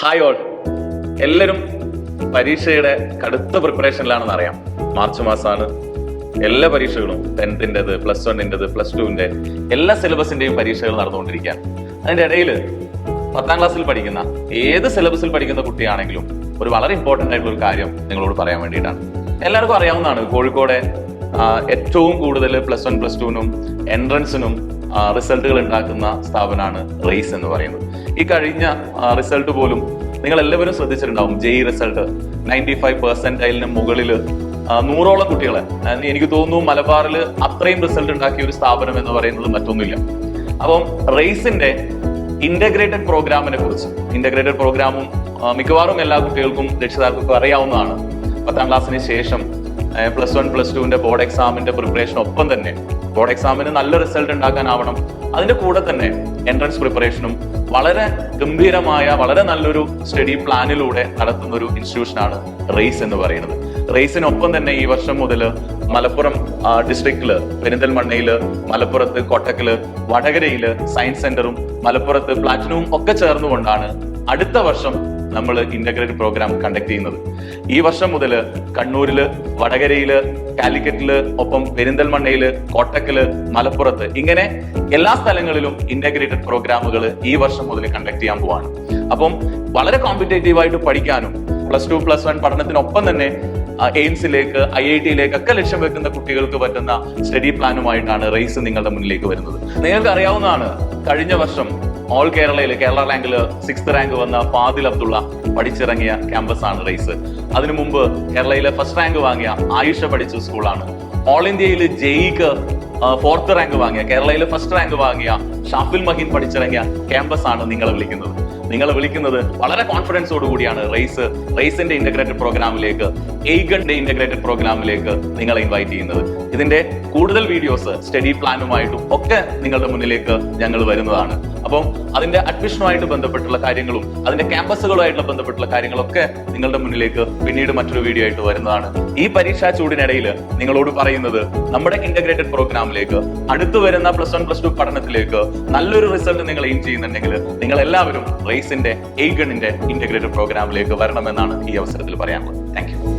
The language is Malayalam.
ഹായ് ഓൾ, എല്ലാവരും പരീക്ഷയുടെ കടുത്ത പ്രിപ്പറേഷനിലാണെന്ന് അറിയാം. മാർച്ച് മാസമാണ്. എല്ലാ പരീക്ഷകളും 10th-ൻ്റെത്, +1-ൻ്റെത്, +2-ൻ്റെ എല്ലാ സിലബസിന്റെയും പരീക്ഷകൾ നടന്നുകൊണ്ടിരിക്കുകയാണ്. അതിന്റെ ഇടയിൽ 10ാം ക്ലാസ്സിൽ പഠിക്കുന്ന ഏത് സിലബസിൽ പഠിക്കുന്ന കുട്ടിയാണെങ്കിലും ഒരു വളരെ ഇമ്പോർട്ടന്റ് ആയിട്ടുള്ള ഒരു കാര്യം നിങ്ങളോട് പറയാൻ വേണ്ടിയിട്ടാണ്. എല്ലാവർക്കും അറിയാവുന്നതാണ്, കോഴിക്കോട് ഏറ്റവും കൂടുതൽ +1, +2-നും എൻട്രൻസിനും റിസൾട്ടുകൾ ഉണ്ടാക്കുന്ന സ്ഥാപനമാണ് റേസ് എന്ന് പറയുന്നത്. ഈ കഴിഞ്ഞ റിസൾട്ട് പോലും നിങ്ങൾ എല്ലാവരും ശ്രദ്ധിച്ചിട്ടുണ്ടാവും. JEE റിസൾട്ട് 95% മുകളിൽ 100ഓളം കുട്ടികളെ, എനിക്ക് തോന്നുന്നു മലബാറിൽ അത്രയും റിസൾട്ട് ഉണ്ടാക്കിയ ഒരു സ്ഥാപനം എന്ന് പറയുന്നത് മറ്റൊന്നുമില്ല. അപ്പം റേസിന്റെ ഇന്റഗ്രേറ്റഡ് പ്രോഗ്രാമിനെ കുറിച്ച്, ഇന്റഗ്രേറ്റഡ് പ്രോഗ്രാമും മിക്കവാറും എല്ലാ കുട്ടികൾക്കും രക്ഷിതാക്കൾക്കും അറിയാവുന്നതാണ്. 10ാം ക്ലാസ്സിന് ശേഷം +1, +2-ന്റെ ബോർഡ് എക്സാമിന്റെ പ്രിപ്പറേഷൻ ഒപ്പം തന്നെ ബോർഡ് എക്സാമിന് നല്ല റിസൾട്ട് ഉണ്ടാക്കാനാവണം. അതിന്റെ കൂടെ തന്നെ എൻട്രൻസ് പ്രിപ്പറേഷനും വളരെ ഗംഭീരമായ, വളരെ നല്ലൊരു സ്റ്റഡി പ്ലാനിലൂടെ നടത്തുന്ന ഒരു ഇൻസ്റ്റിറ്റ്യൂഷനാണ് റേസ് എന്ന് പറയുന്നത്. റേസിനൊപ്പം തന്നെ ഈ വർഷം മുതൽ മലപ്പുറം ഡിസ്ട്രിക്റ്റില്, പെരിന്തൽമണ്ണയില്, മലപ്പുറത്ത് കോട്ടക്കല്, വടകരയില് സയൻസ് സെന്ററും മലപ്പുറത്ത് പ്ലാറ്റിനവും ഒക്കെ ചേർന്നുകൊണ്ടാണ് അടുത്ത വർഷം നമ്മൾ ഇന്റഗ്രേറ്റഡ് പ്രോഗ്രാം കണ്ടക്ട് ചെയ്യുന്നത്. ഈ വർഷം മുതൽ കണ്ണൂരില്, വടകരയില്, കാലിക്കറ്റില്, ഒപ്പം പെരിന്തൽമണ്ണയില്, കോട്ടക്കല്, മലപ്പുറത്ത്, ഇങ്ങനെ എല്ലാ സ്ഥലങ്ങളിലും ഇന്റഗ്രേറ്റഡ് പ്രോഗ്രാമുകൾ ഈ വർഷം മുതൽ കണ്ടക്ട് ചെയ്യാൻ പോവാണ്. അപ്പം വളരെ കോമ്പറ്റേറ്റീവായിട്ട് പഠിക്കാനും +2, +1 പഠനത്തിനൊപ്പം തന്നെ എയിംസിലേക്ക്, IIT-യിലേക്കൊക്കെ ലക്ഷ്യം വെക്കുന്ന കുട്ടികൾക്ക് പറ്റുന്ന സ്റ്റഡി പ്ലാനുമായിട്ടാണ് റേസ് നിങ്ങളുടെ മുന്നിലേക്ക് വരുന്നത്. നിങ്ങൾക്ക് അറിയാവുന്നതാണ്, കഴിഞ്ഞ വർഷം ഓൾ കേരളയിൽ കേരള റാങ്കിൽ 6th റാങ്ക് വന്ന ഫാദിൽ അബ്ദുള്ള പഠിച്ചിറങ്ങിയ ക്യാമ്പസ് ആണ് റേസ്. അതിനു മുമ്പ് കേരളയിലെ ഫസ്റ്റ് റാങ്ക് വാങ്ങിയ ആയിഷ പഠിച്ച സ്കൂളാണ്. ഓൾ ഇന്ത്യയിൽ JEEക്ക് 4th റാങ്ക് വാങ്ങിയ, കേരളയിലെ ഫസ്റ്റ് റാങ്ക് വാങ്ങിയ ഷാഫിൽ മഹീൻ പഠിച്ചിറങ്ങിയ ക്യാമ്പസ് ആണ് നിങ്ങളെ വിളിക്കുന്നത്. വളരെ കോൺഫിഡൻസോട് കൂടിയാണ് റേസിന്റെ ഇന്റഗ്രേറ്റഡ് പ്രോഗ്രാമിലേക്ക്, എയ്ഗന്റെ ഇന്റഗ്രേറ്റഡ് പ്രോഗ്രാമിലേക്ക് നിങ്ങളെ ഇൻവൈറ്റ് ചെയ്യുന്നത്. ഇതിന്റെ കൂടുതൽ വീഡിയോസ് സ്റ്റഡി പ്ലാനുമായിട്ടും ഒക്കെ നിങ്ങളുടെ മുന്നിലേക്ക് ഞങ്ങൾ വരുന്നതാണ്. അപ്പം അതിന്റെ അഡ്മിഷനുമായിട്ട് ബന്ധപ്പെട്ടുള്ള കാര്യങ്ങളും അതിന്റെ ക്യാമ്പസുകളുമായിട്ടുള്ള ബന്ധപ്പെട്ടുള്ള കാര്യങ്ങളൊക്കെ നിങ്ങളുടെ മുന്നിലേക്ക് പിന്നീട് മറ്റൊരു വീഡിയോ ആയിട്ട് വരുന്നതാണ്. ഈ പരീക്ഷാ ചൂടിനിടയിൽ നിങ്ങളോട് പറയുന്നത്, നമ്മുടെ ഇന്റഗ്രേറ്റഡ് പ്രോഗ്രാമിലേക്ക്, അടുത്തു വരുന്ന +1, +2 പഠനത്തിലേക്ക് നല്ലൊരു റിസൾട്ട് നിങ്ങൾ എയിം ചെയ്യുന്നുണ്ടെങ്കിൽ നിങ്ങൾ എല്ലാവരും റേസിന്റെ എയ്ഗണിന്റെ ഇന്റഗ്രേറ്റഡ് പ്രോഗ്രാമിലേക്ക് വരണമെന്നാണ് ഈ അവസരത്തിൽ പറയാനുള്ളത്. Thank you.